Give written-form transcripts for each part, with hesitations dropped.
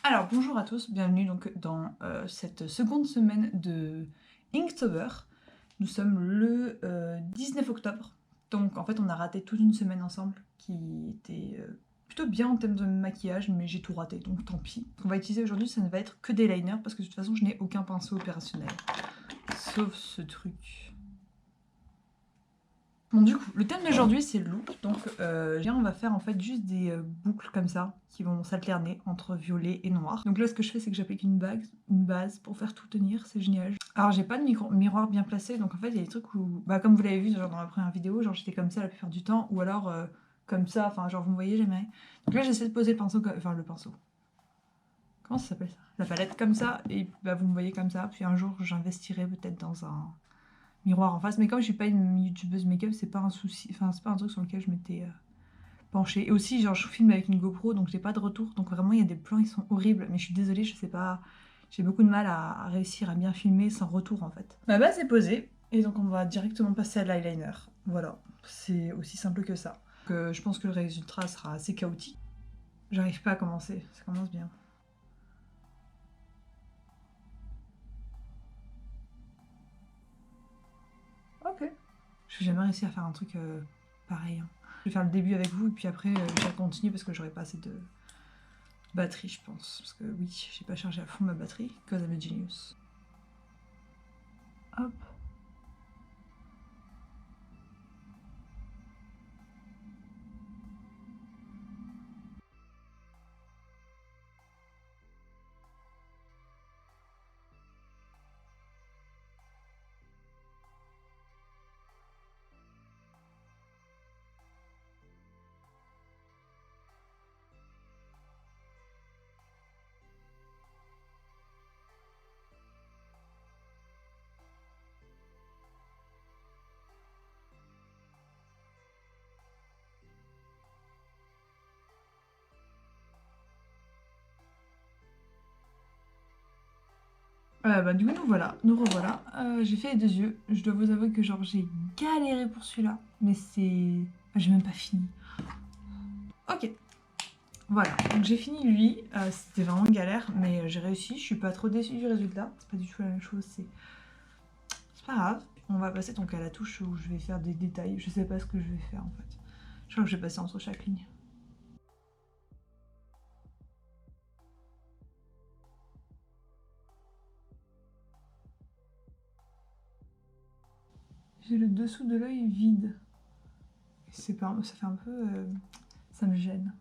Alors bonjour à tous, bienvenue donc dans cette seconde semaine de Inktober. Nous sommes le 19 octobre, donc en fait on a raté toute une semaine ensemble qui était plutôt bien en termes de maquillage, mais j'ai tout raté donc tant pis. Ce qu'on va utiliser aujourd'hui ça ne va être que des liners parce que de toute façon je n'ai aucun pinceau opérationnel, sauf ce truc. Bon du coup, le thème d'aujourd'hui c'est le look, donc on va faire en fait juste des boucles comme ça, qui vont s'alterner entre violet et noir. Donc là ce que je fais c'est que j'applique une base pour faire tout tenir, c'est génial. Alors j'ai pas de miroir bien placé, donc en fait il y a des trucs où, bah comme vous l'avez vu genre dans ma première vidéo, genre j'étais comme ça la plupart du temps, ou alors comme ça, enfin genre vous me voyez jamais. Donc là j'essaie de poser le pinceau, enfin le pinceau. Comment ça s'appelle ça? La palette comme ça, et bah vous me voyez comme ça, puis un jour j'investirai peut-être dans un miroir en face, mais comme je suis pas une youtubeuse make-up, c'est pas un souci, enfin c'est pas un truc sur lequel je m'étais penchée. Et aussi genre je filme avec une GoPro donc j'ai pas de retour, donc vraiment il y a des plans qui sont horribles, mais je suis désolée, je sais pas, j'ai beaucoup de mal à réussir à bien filmer sans retour en fait. Ma base est posée et donc on va directement passer à l'eyeliner, voilà, c'est aussi simple que ça. Donc, je pense que le résultat sera assez chaotique. J'arrive pas à commencer, ça commence bien. Ok. Je vais jamais réussir à faire un truc pareil, hein. Je vais faire le début avec vous et puis après je vais continuer parce que j'aurai pas assez de batterie je pense. Parce que oui, j'ai pas chargé à fond ma batterie, cause I'm a genius. Hop. Bah du coup nous revoilà. J'ai fait les deux yeux. Je dois vous avouer que genre j'ai galéré pour celui-là. Mais c'est... J'ai même pas fini. Ok. Voilà, donc j'ai fini lui. C'était vraiment une galère, mais j'ai réussi. Je suis pas trop déçue du résultat. C'est pas du tout la même chose, c'est pas grave. On va passer donc à la touche où je vais faire des détails. Je sais pas ce que je vais faire en fait. Je crois que je vais passer entre chaque ligne. J'ai le dessous de l'œil vide. C'est pas, ça fait un peu... ça me gêne.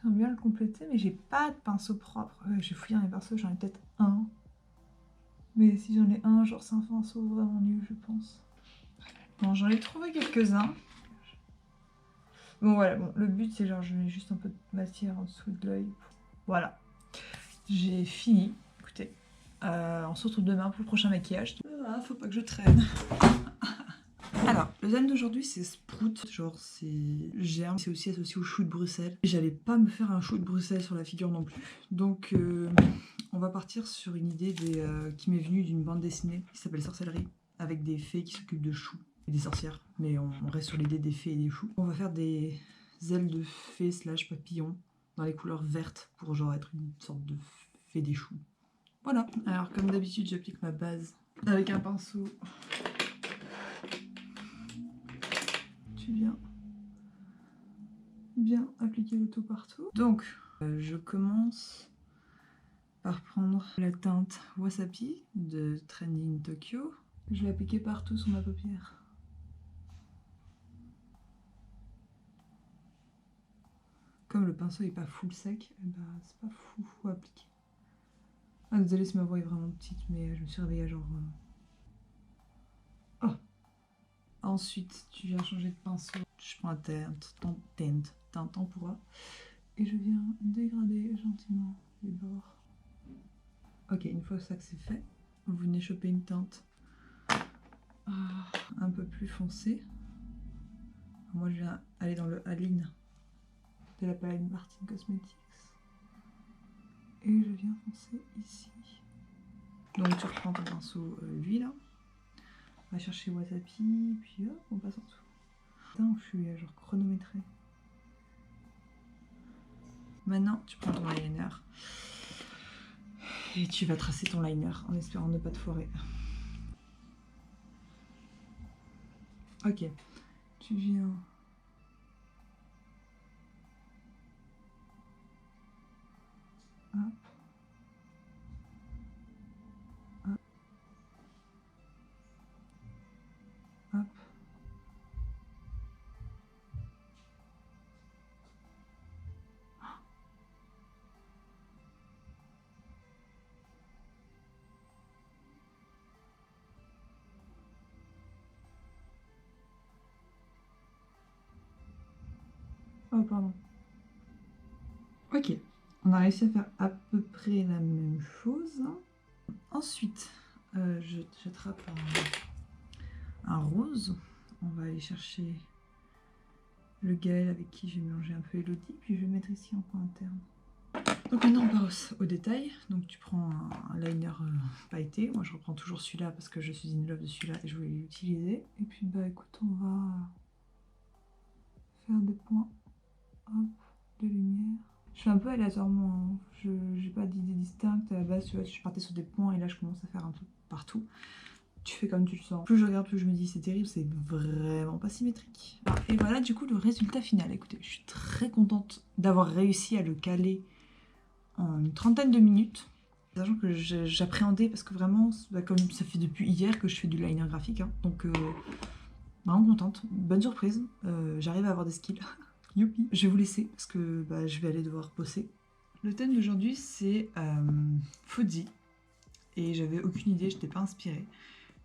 J'aimerais bien le compléter, mais j'ai pas de pinceau propre. J'ai fouillé dans les pinceaux, j'en ai peut-être un. Mais si j'en ai un, genre c'est un pinceau vraiment nul, je pense. Bon, j'en ai trouvé quelques-uns. Bon voilà, bon, le but c'est genre je mets juste un peu de matière en dessous de l'œil. Voilà. J'ai fini. Écoutez, on se retrouve demain pour le prochain maquillage. Ah, faut pas que je traîne. Alors, le thème d'aujourd'hui c'est Sprout, genre c'est germe, c'est aussi associé au chou de Bruxelles. J'allais pas me faire un chou de Bruxelles sur la figure non plus. Donc on va partir sur une idée qui m'est venue d'une bande dessinée qui s'appelle Sorcellerie, avec des fées qui s'occupent de choux et des sorcières, mais on reste sur l'idée des fées et des choux. On va faire des ailes de fées slash papillons dans les couleurs vertes pour genre être une sorte de fée des choux. Voilà, alors comme d'habitude j'applique ma base avec un pinceau. Tu viens bien appliquer le tout partout. Donc, je commence par prendre la teinte Wasabi de Trending Tokyo. Je vais appliquer partout sur ma paupière. Comme le pinceau n'est pas full sec, bah, c'est pas fou à appliquer. Ah désolé si ma voix est vraiment petite, mais je me suis réveillée à genre... Oh. Ensuite, tu viens changer de pinceau. Je prends un teint tempura et je viens dégrader gentiment les bords. Ok, une fois ça que c'est fait, vous venez choper une teinte un peu plus foncée. Moi je viens aller dans le Aline de la palette Martin Cosmetics et je viens foncer ici. Donc tu reprends ton pinceau lui là, on va chercher Wasabi, puis hop, on passe en dessous. Putain, je suis genre chronométrée. Maintenant, tu prends ton eyeliner et tu vas tracer ton liner en espérant ne pas te foirer. Ok, tu viens... Hop. Hop. Hop. Oh, pardon. Ok, on a réussi à faire à peu près la même chose. Ensuite, j'attrape un rose. On va aller chercher le Gaël avec qui j'ai mélangé un peu Elodie, puis je vais mettre ici en point interne. Donc maintenant on passe au détail. Donc tu prends un liner pailleté. Moi je reprends toujours celui-là parce que je suis in love de celui-là et je voulais l'utiliser. Et puis bah écoute, on va faire des points, hop, de lumière. Je fais un peu aléatoirement, hein. Je n'ai pas d'idée distincte. À la base, tu vois, je partais sur des points et là je commence à faire un peu partout. Tu fais comme tu le sens. Plus je regarde, plus je me dis c'est terrible, c'est vraiment pas symétrique. Et voilà du coup le résultat final. Écoutez, je suis très contente d'avoir réussi à le caler en une trentaine de minutes. Sachant que j'appréhendais parce que vraiment, bah, comme ça fait depuis hier que je fais du liner graphique, hein, donc vraiment contente, bonne surprise, j'arrive à avoir des skills. Youpi. Je vais vous laisser parce que bah, je vais aller devoir bosser. Le thème d'aujourd'hui c'est Fuzzy et j'avais aucune idée, je n'étais pas inspirée.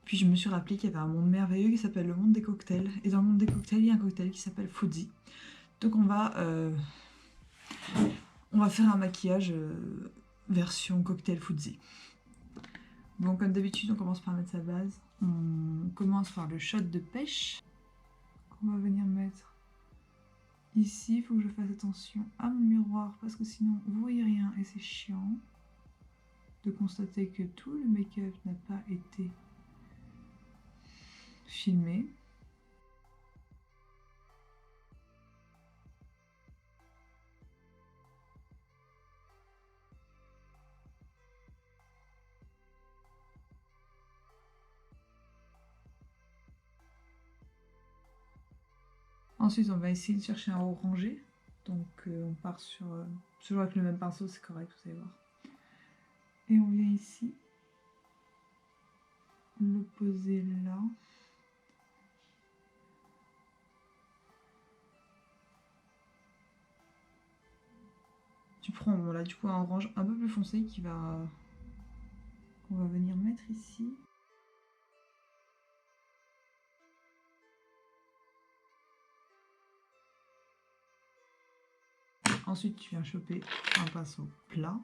Puis je me suis rappelé qu'il y avait un monde merveilleux qui s'appelle le monde des cocktails. Et dans le monde des cocktails, il y a un cocktail qui s'appelle Fuzzy. Donc on va faire un maquillage version cocktail Fuzzy. Bon, comme d'habitude, on commence par mettre sa base. On commence par le shot de pêche qu'on va venir mettre ici. Il faut que je fasse attention à mon miroir parce que sinon vous voyez rien et c'est chiant de constater que tout le make-up n'a pas été filmé. Ensuite, on va essayer de chercher un orangé. Donc, on part sur... toujours avec le même pinceau, c'est correct, vous allez voir. Et on vient ici le poser là. Tu prends, bon là, du coup, un orange un peu plus foncé qu'on va venir mettre ici. Ensuite, tu viens choper un pinceau plat.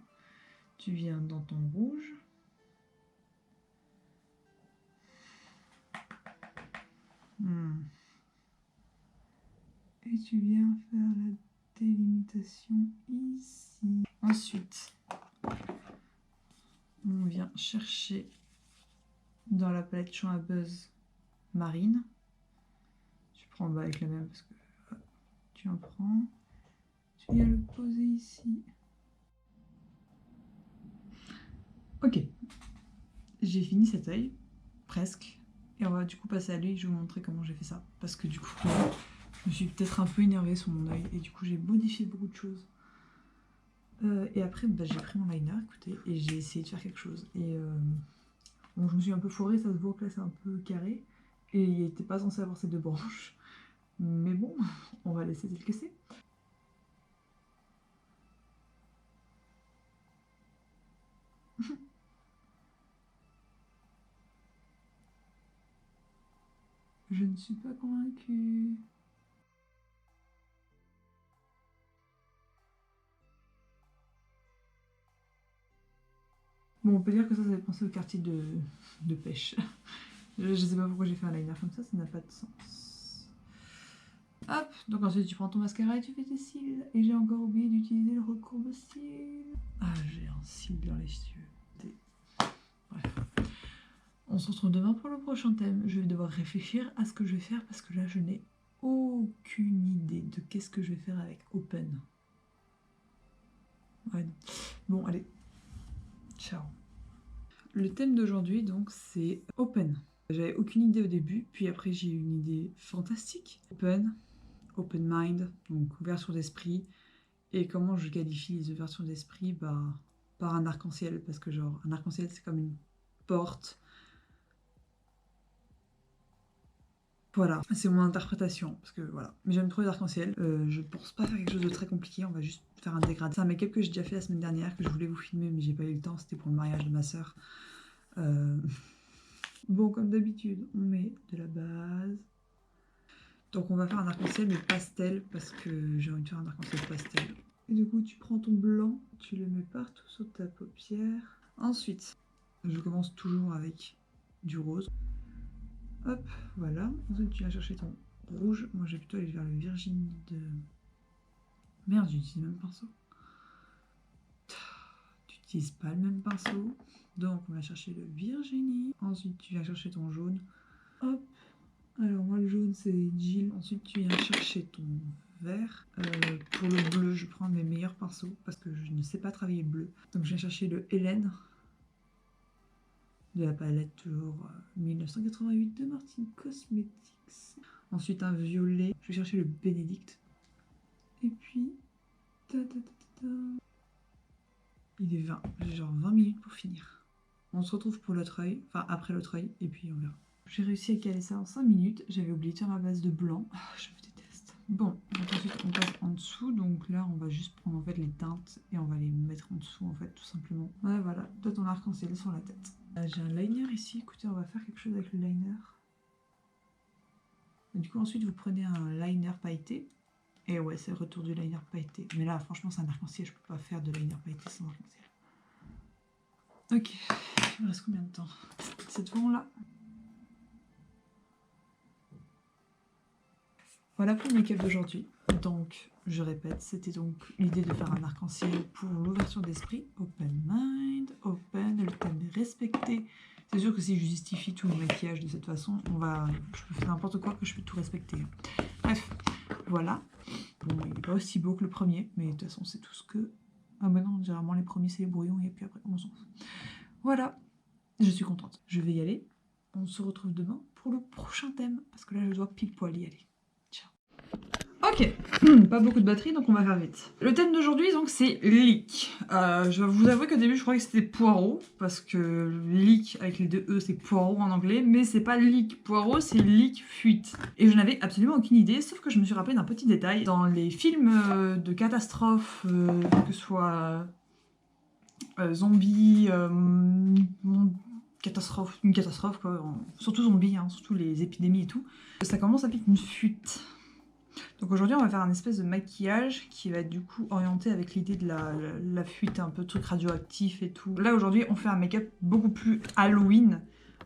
Tu viens dans ton rouge. Et tu viens faire la délimitation ici. Ensuite, on vient chercher dans la palette Chant à Buzz marine. Tu prends bah, avec la même parce que tu en prends. Tu viens le poser ici. Ok, j'ai fini cet œil, presque. Et on va du coup passer à lui, je vais vous montrer comment j'ai fait ça. Parce que du coup, je me suis peut-être un peu énervée sur mon œil et du coup j'ai modifié beaucoup de choses. Et après, bah, j'ai pris mon liner, écoutez, et j'ai essayé de faire quelque chose. Et bon, je me suis un peu foirée, ça se voit que là c'est un peu carré. Et il n'était pas censé avoir ces deux branches. Mais bon, on va laisser tel que c'est. Je ne suis pas convaincue. Bon, on peut dire que ça fait penser au quartier de pêche. Je sais pas pourquoi j'ai fait un liner comme ça n'a pas de sens. Hop, donc ensuite tu prends ton mascara et tu fais tes cils. Et j'ai encore oublié d'utiliser le recourbe-cils. Ah, j'ai un cil dans les yeux. Bref. On se retrouve demain pour le prochain thème. Je vais devoir réfléchir à ce que je vais faire parce que là je n'ai aucune idée de qu'est-ce que je vais faire avec Open. Ouais, non. Bon, allez. Ciao. Le thème d'aujourd'hui, donc, c'est open. J'avais aucune idée au début, puis après j'ai eu une idée fantastique. Open, open mind, donc ouverture d'esprit. Et comment je qualifie les ouvertures d'esprit? Bah, par un arc-en-ciel, parce que genre, un arc-en-ciel c'est comme une porte. Voilà, c'est mon interprétation, parce que voilà. Mais j'aime trop les arcs-en-ciel. Je pense pas faire quelque chose de très compliqué, on va juste faire un dégradé. C'est un make-up que j'ai déjà fait la semaine dernière, que je voulais vous filmer, mais j'ai pas eu le temps, c'était pour le mariage de ma soeur. Bon, comme d'habitude, on met de la base. Donc on va faire un arc-en-ciel, mais pastel, parce que j'ai envie de faire un arc-en-ciel pastel. Et du coup, tu prends ton blanc, tu le mets partout sur ta paupière. Ensuite, je commence toujours avec du rose. Hop, voilà. Ensuite, tu vas chercher ton rouge. Moi, j'ai plutôt aller vers le Virginie de... Merde, j'utilise le même pinceau. Tu n'utilises pas le même pinceau. Donc, on va chercher le Virginie. Ensuite, tu viens chercher ton jaune. Hop. Alors, moi, le jaune, c'est Jill. Ensuite, tu viens chercher ton vert. Pour le bleu, je prends mes meilleurs pinceaux parce que je ne sais pas travailler le bleu. Donc, je viens chercher le Hélène de la palette toujours 1988 de Martin Cosmetics. Ensuite, un violet. Je vais chercher le Bénédicte. Et puis... Il est 20. J'ai genre 20 minutes pour finir. On se retrouve pour l'autre œil. Enfin, après l'autre œil. Et puis, on verra. J'ai réussi à caler ça en 5 minutes. J'avais oublié de faire ma base de blanc. Je me déteste. Bon, donc ensuite on passe en dessous. Donc là, on va juste prendre en fait les teintes et on va les mettre en dessous en fait, tout simplement. Ouais, voilà, toi ton arc-en-ciel sur la tête. J'ai un liner ici. Écoutez, on va faire quelque chose avec le liner. Et du coup, ensuite, vous prenez un liner pailleté. Et ouais, c'est le retour du liner pailleté. Mais là, franchement, c'est un arc-en-ciel. Je peux pas faire de liner pailleté sans arc-en-ciel. Ok, il me reste combien de temps? C'est bon là? Voilà pour le make-up d'aujourd'hui. Donc, je répète, c'était donc l'idée de faire un arc-en-ciel pour l'ouverture d'esprit. Open mind, open, le thème est respecté. C'est sûr que si je justifie tout le maquillage de cette façon, je peux faire n'importe quoi que je peux tout respecter. Bref, voilà. Bon, il n'est pas aussi beau que le premier, mais de toute façon, c'est tout ce que... Ah bah non, généralement les premiers c'est les brouillons et puis après on s'en fout. Voilà, je suis contente. Je vais y aller. On se retrouve demain pour le prochain thème, parce que là je dois pile poil y aller. Ok, pas beaucoup de batterie, donc on va faire vite. Le thème d'aujourd'hui, donc, c'est leek. Je vais vous avouer qu'au début, je croyais que c'était poireau, parce que leek avec les deux E, c'est poireau en anglais, mais c'est pas leek poireau, c'est leek fuite. Et je n'avais absolument aucune idée, sauf que je me suis rappelé d'un petit détail. Dans les films de catastrophe, que ce soit zombies, une catastrophe quoi, surtout zombies, hein, surtout les épidémies et tout, ça commence avec une fuite. Donc aujourd'hui on va faire un espèce de maquillage qui va être du coup orienté avec l'idée de la fuite, un peu truc radioactif et tout. Là aujourd'hui on fait un make-up beaucoup plus Halloween,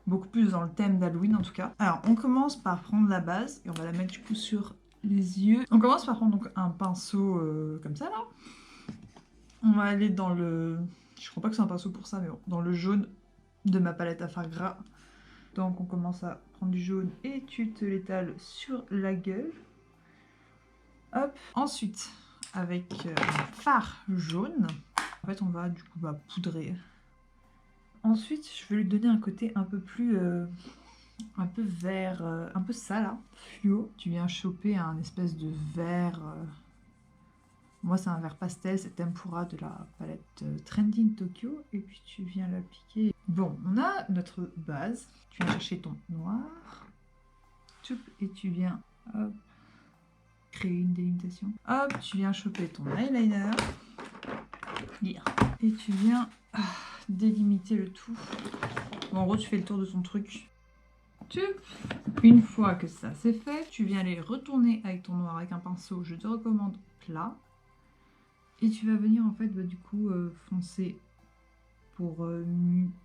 beaucoup plus dans le thème d'Halloween en tout cas. Alors on commence par prendre la base et on va la mettre du coup sur les yeux. On commence par prendre donc un pinceau comme ça là. On va aller dans le... Je crois pas que c'est un pinceau pour ça mais bon, dans le jaune de ma palette à fard gras. Donc on commence à prendre du jaune et tu te l'étales sur la gueule. Hop. Ensuite, avec fard jaune, en fait, on va du coup poudrer. Ensuite, je vais lui donner un côté un peu plus, un peu vert, un peu ça là, fluo. Tu viens choper un espèce de vert. Moi, c'est un vert pastel, c'est Tempura de la palette Trending Tokyo. Et puis tu viens l'appliquer. Bon, on a notre base. Tu viens chercher ton noir. Et tu viens, hop, créer une délimitation. Hop, tu viens choper ton eyeliner. Lire. Et tu viens délimiter le tout. Bon, en gros, tu fais le tour de ton truc. Une fois que ça c'est fait, tu viens les retourner avec ton noir avec un pinceau. Je te recommande plat. Et tu vas venir en fait du coup foncer pour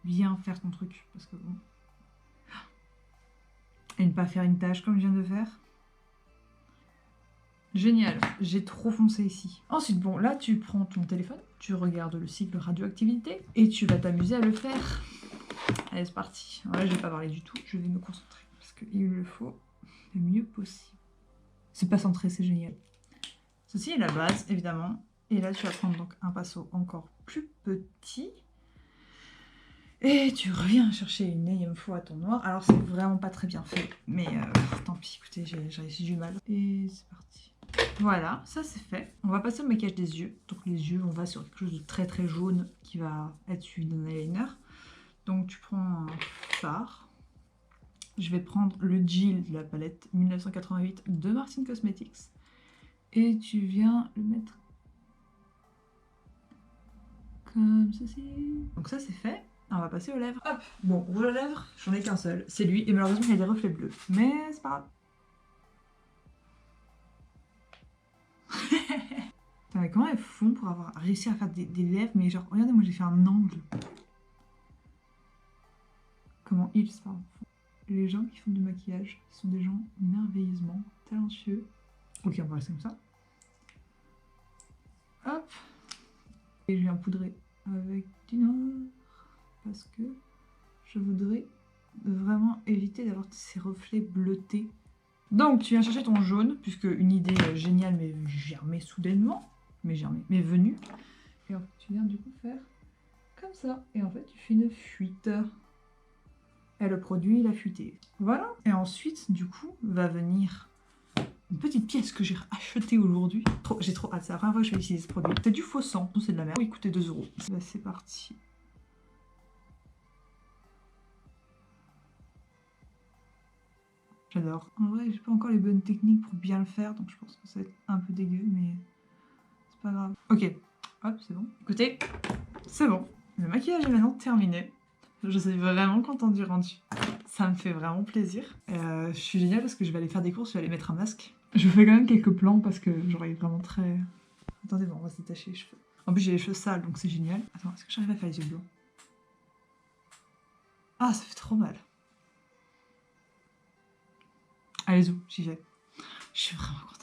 bien faire ton truc. Parce que bon. Et ne pas faire une tache comme je viens de faire. Génial, j'ai trop foncé ici. Ensuite, bon, là, tu prends ton téléphone, tu regardes le cycle radioactivité et tu vas t'amuser à le faire. Allez, c'est parti. Là, je vais pas parler du tout, je vais me concentrer parce qu'il le faut le mieux possible. C'est pas centré, c'est génial. Ceci est la base, évidemment. Et là, tu vas prendre donc un pinceau encore plus petit. Et tu reviens chercher une énième fois ton noir. Alors, c'est vraiment pas très bien fait. Mais tant pis, écoutez, j'ai réussi du mal. Et c'est parti. Voilà, ça c'est fait. On va passer au maquillage des yeux. Donc les yeux, on va sur quelque chose de très très jaune qui va être suivi d'un eyeliner. Donc tu prends un fard. Je vais prendre le Jill de la palette 1988 de Martin Cosmetics. Et tu viens le mettre comme ceci. Donc ça c'est fait. On va passer aux lèvres. Hop. Bon, rouge à lèvres, j'en ai qu'un seul. C'est lui. Et malheureusement, il y a des reflets bleus. Mais c'est pas grave. Putain, mais comment elles font pour avoir réussi à faire des lèvres? Mais genre, regardez, moi j'ai fait un angle. Comment ils font? Les gens qui font du maquillage sont des gens merveilleusement talentueux. Ok, on va rester comme ça. Hop. Et je viens poudrer avec du noir. Parce que je voudrais vraiment éviter d'avoir ces reflets bleutés. Donc, tu viens chercher ton jaune, puisque une idée géniale m'est germée soudainement. Mais venue. Et en fait, tu viens du coup faire comme ça. Et en fait, tu fais une fuite. Et le produit, il a fuité. Voilà. Et ensuite, du coup, va venir une petite pièce que j'ai achetée aujourd'hui. J'ai trop hâte, c'est la première fois que je vais utiliser ce produit. C'est du faux sang, c'est de la merde. Il coûtait 2 €. Bah, c'est parti. J'adore. En vrai, j'ai pas encore les bonnes techniques pour bien le faire, donc je pense que ça va être un peu dégueu, mais c'est pas grave. Ok, hop, c'est bon. Écoutez, c'est bon. Le maquillage est maintenant terminé. Je suis vraiment contente du rendu. Ça me fait vraiment plaisir. Je suis géniale parce que je vais aller faire des courses, je vais aller mettre un masque. Je fais quand même quelques plans parce que j'aurais vraiment très... Attendez, bon, on va se détacher les cheveux. En plus, j'ai les cheveux sales, donc c'est génial. Attends, est-ce que j'arrive à faire les yeux bleus? Ah, ça fait trop mal. Allez, zou, j'y vais. Je suis vraiment contente.